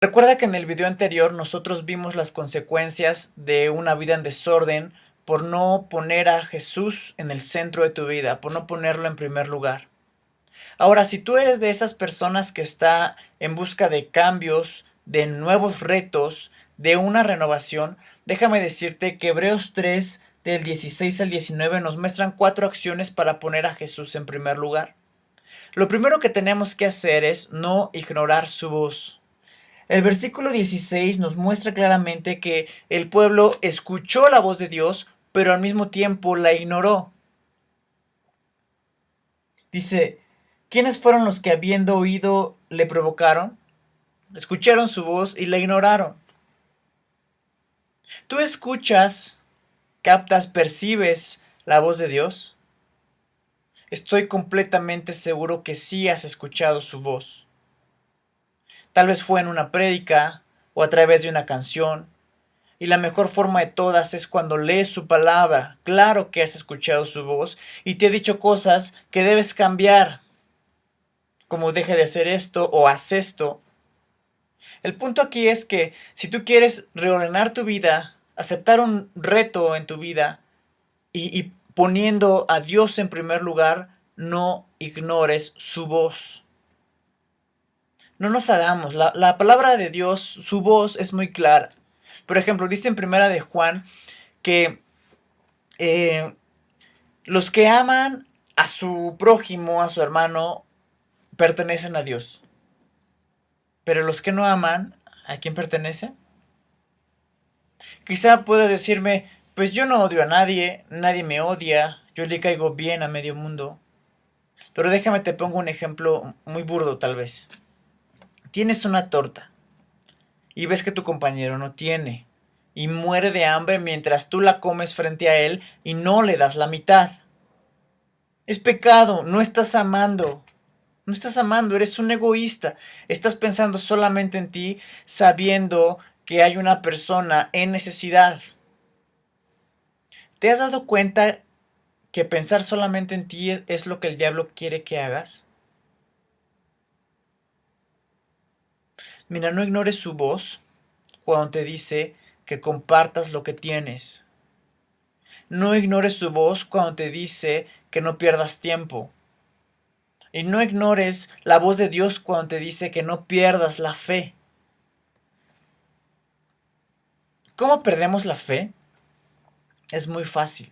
Recuerda que en el video anterior nosotros vimos las consecuencias de una vida en desorden por no poner a Jesús en el centro de tu vida, por no ponerlo en primer lugar. Ahora, si tú eres de esas personas que está en busca de cambios, de nuevos retos, de una renovación, déjame decirte que Hebreos 3, del 16 al 19, nos muestran 4 acciones para poner a Jesús en primer lugar. Lo primero que tenemos que hacer es no ignorar su voz. El versículo 16 nos muestra claramente que el pueblo escuchó la voz de Dios, pero al mismo tiempo la ignoró. Dice, ¿quiénes fueron los que habiendo oído le provocaron? Escucharon su voz y la ignoraron. ¿Tú escuchas, captas, percibes la voz de Dios? Estoy completamente seguro que sí has escuchado su voz. Tal vez fue en una prédica o a través de una canción. Y la mejor forma de todas es cuando lees su palabra. Claro que has escuchado su voz y te ha dicho cosas que debes cambiar, como deje de hacer esto o haz esto. El punto aquí es que si tú quieres reordenar tu vida, aceptar un reto en tu vida y poniendo a Dios en primer lugar, no ignores su voz. No nos hagamos, la palabra de Dios, su voz es muy clara. Por ejemplo, dice en primera de Juan que eh, los que aman a su prójimo, a su hermano, pertenecen a Dios. Pero los que no aman, ¿a quién pertenecen? Quizá puedas decirme, pues yo no odio a nadie, nadie me odia, yo le caigo bien a medio mundo. Pero déjame te pongo un ejemplo muy burdo tal vez. Tienes una torta y ves que tu compañero no tiene y muere de hambre mientras tú la comes frente a él y no le das la mitad. Es pecado, no estás amando. No estás amando, eres un egoísta. Estás pensando solamente en ti, sabiendo que hay una persona en necesidad. ¿Te has dado cuenta que pensar solamente en ti es lo que el diablo quiere que hagas? Mira, no ignores su voz cuando te dice que compartas lo que tienes. No ignores su voz cuando te dice que no pierdas tiempo. Y no ignores la voz de Dios cuando te dice que no pierdas la fe. ¿Cómo perdemos la fe? Es muy fácil.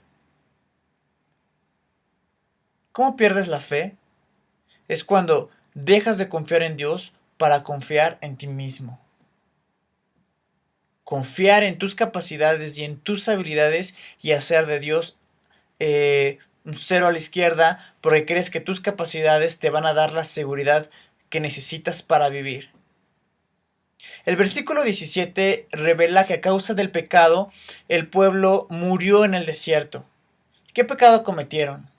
¿Cómo pierdes la fe? Es cuando dejas de confiar en Dios para confiar en ti mismo. Confiar en tus capacidades y en tus habilidades y hacer de Dios un cero a la izquierda porque crees que tus capacidades te van a dar la seguridad que necesitas para vivir. El versículo 17 revela que a causa del pecado el pueblo murió en el desierto. ¿Qué pecado cometieron?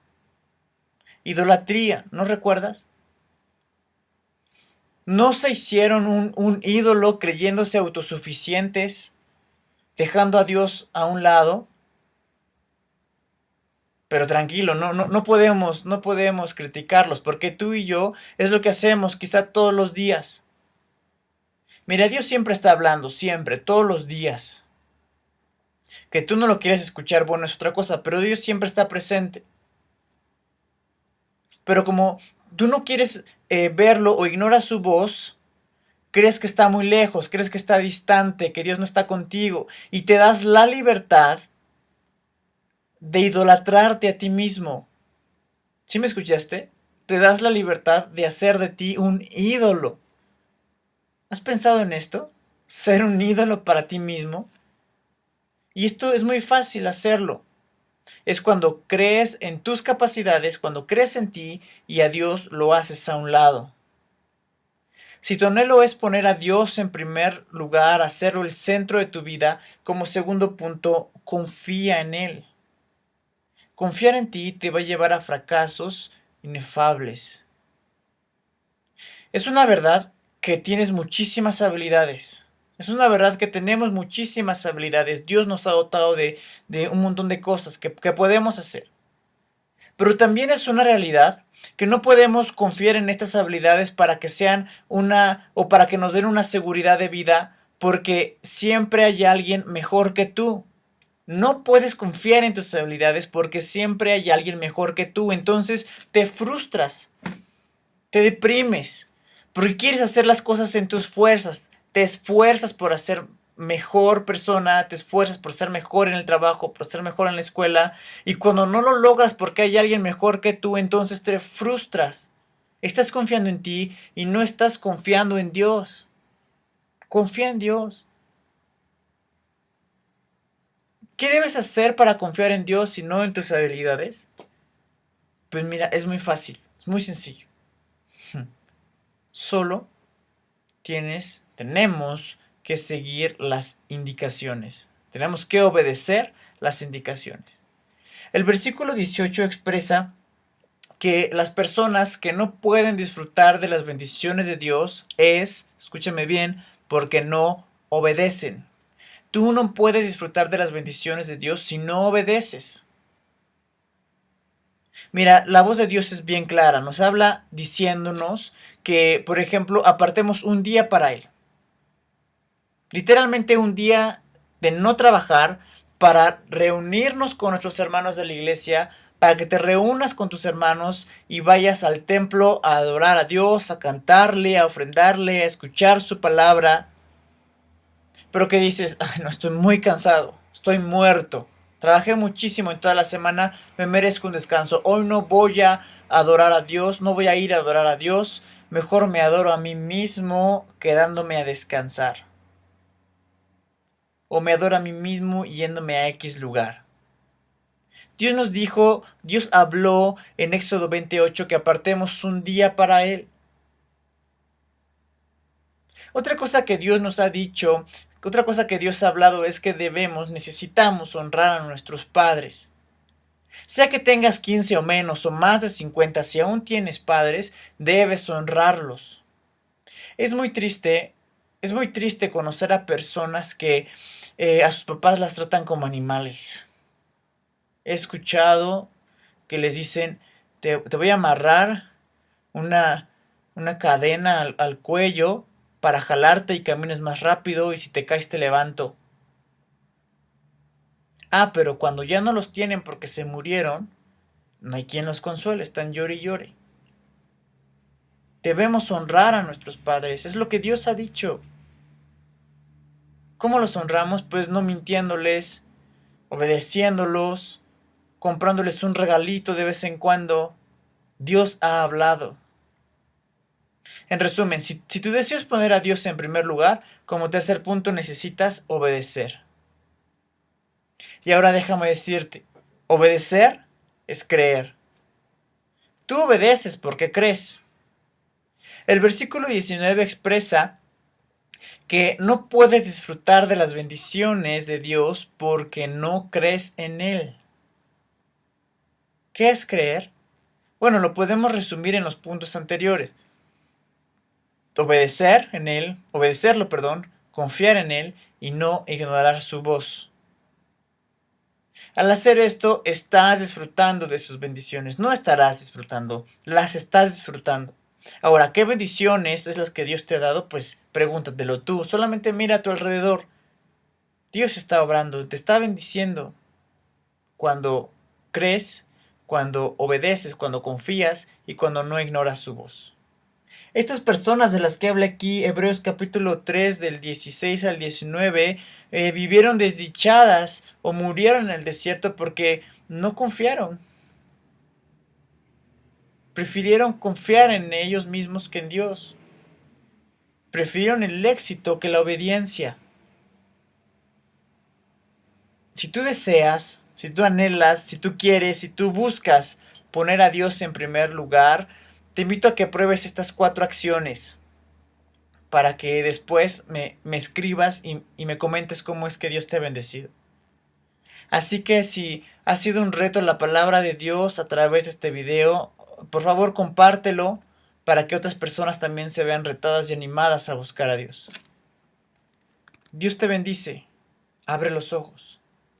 Idolatría, ¿no recuerdas? No se hicieron un ídolo creyéndose autosuficientes, dejando a Dios a un lado. Pero tranquilo, no podemos criticarlos, porque tú y yo es lo que hacemos quizá todos los días. Mira, Dios siempre está hablando, siempre, todos los días. Que tú no lo quieres escuchar, bueno, es otra cosa, pero Dios siempre está presente. Pero como tú no quieres verlo o ignoras su voz, crees que está muy lejos, crees que está distante, que Dios no está contigo, y te das la libertad de idolatrarte a ti mismo. ¿Sí me escuchaste? Te das la libertad de hacer de ti un ídolo. ¿Has pensado en esto? ¿Ser un ídolo para ti mismo? Y esto es muy fácil hacerlo. Es cuando crees en tus capacidades, cuando crees en ti y a Dios lo haces a un lado. Si tu anhelo es poner a Dios en primer lugar, hacerlo el centro de tu vida, como segundo punto, confía en Él. Confiar en ti te va a llevar a fracasos inefables. Es una verdad que tienes muchísimas habilidades. Es una verdad que tenemos muchísimas habilidades. Dios nos ha dotado de un montón de cosas que podemos hacer. Pero también es una realidad Que no podemos confiar en estas habilidades para que sean o para que nos den una seguridad de vida, porque siempre hay alguien mejor que tú. No puedes confiar en tus habilidades porque siempre hay alguien mejor que tú. Entonces te frustras, te deprimes, porque quieres hacer las cosas en tus fuerzas. Te esfuerzas por hacer mejor persona, te esfuerzas por ser mejor en el trabajo, por ser mejor en la escuela. Y cuando no lo logras porque hay alguien mejor que tú, entonces te frustras. Estás confiando en ti y no estás confiando en Dios. Confía en Dios. ¿Qué debes hacer para confiar en Dios y no en tus habilidades? Pues mira, es muy fácil, es muy sencillo. Solo tenemos que seguir las indicaciones. Tenemos que obedecer las indicaciones. El versículo 18 expresa que las personas que no pueden disfrutar de las bendiciones de Dios escúchame bien, porque no obedecen. Tú no puedes disfrutar de las bendiciones de Dios si no obedeces. Mira, la voz de Dios es bien clara, nos habla diciéndonos que, por ejemplo, apartemos un día para Él. Literalmente un día de no trabajar para reunirnos con nuestros hermanos de la iglesia, para que te reúnas con tus hermanos y vayas al templo a adorar a Dios, a cantarle, a ofrendarle, a escuchar su palabra. Pero que dices, ay, no, estoy muy cansado, estoy muerto. Trabajé muchísimo en toda la semana, me merezco un descanso. Hoy no voy a adorar a Dios, no voy a ir a adorar a Dios. Mejor me adoro a mí mismo quedándome a descansar. O me adoro a mí mismo yéndome a X lugar. Dios nos dijo, Dios habló en Éxodo 28 que apartemos un día para Él. Otra cosa que Dios nos ha dicho, otra cosa que Dios ha hablado es que necesitamos honrar a nuestros padres. Sea que tengas 15 o menos o más de 50, si aún tienes padres, debes honrarlos. Es muy triste, es muy triste conocer a personas que a sus papás las tratan como animales. He escuchado que les dicen, te voy a amarrar una, una cadena al cuello para jalarte y camines más rápido y si te caes te levanto. Ah, pero cuando ya no los tienen porque se murieron, no hay quien los consuele, están llore y llore. Debemos honrar a nuestros padres, es lo que Dios ha dicho. ¿Cómo los honramos? Pues no mintiéndoles, obedeciéndolos, comprándoles un regalito de vez en cuando. Dios ha hablado. En resumen, si tu deseo es poner a Dios en primer lugar, como tercer punto necesitas obedecer. Y ahora déjame decirte, obedecer es creer. Tú obedeces porque crees. El versículo 19 expresa que no puedes disfrutar de las bendiciones de Dios porque no crees en Él. ¿Qué es creer? Bueno, lo podemos resumir en los puntos anteriores. Obedecerlo, confiar en Él y no ignorar su voz. Al hacer esto, estás disfrutando de sus bendiciones. No estarás disfrutando, las estás disfrutando. Ahora, ¿qué bendiciones es las que Dios te ha dado? Pues pregúntatelo tú. Solamente mira a tu alrededor. Dios está obrando, te está bendiciendo. Cuando crees, cuando obedeces, cuando confías y cuando no ignoras su voz. Estas personas de las que habla aquí, Hebreos capítulo 3 del 16 al 19, vivieron desdichadas o murieron en el desierto porque no confiaron. Prefirieron confiar en ellos mismos que en Dios. Prefirieron el éxito que la obediencia. Si tú deseas, si tú anhelas, si tú quieres, si tú buscas poner a Dios en primer lugar, te invito a que pruebes estas 4 acciones para que después me escribas y me comentes cómo es que Dios te ha bendecido. Así que si ha sido un reto la palabra de Dios a través de este video, por favor compártelo para que otras personas también se vean retadas y animadas a buscar a Dios. Dios te bendice. Abre los ojos.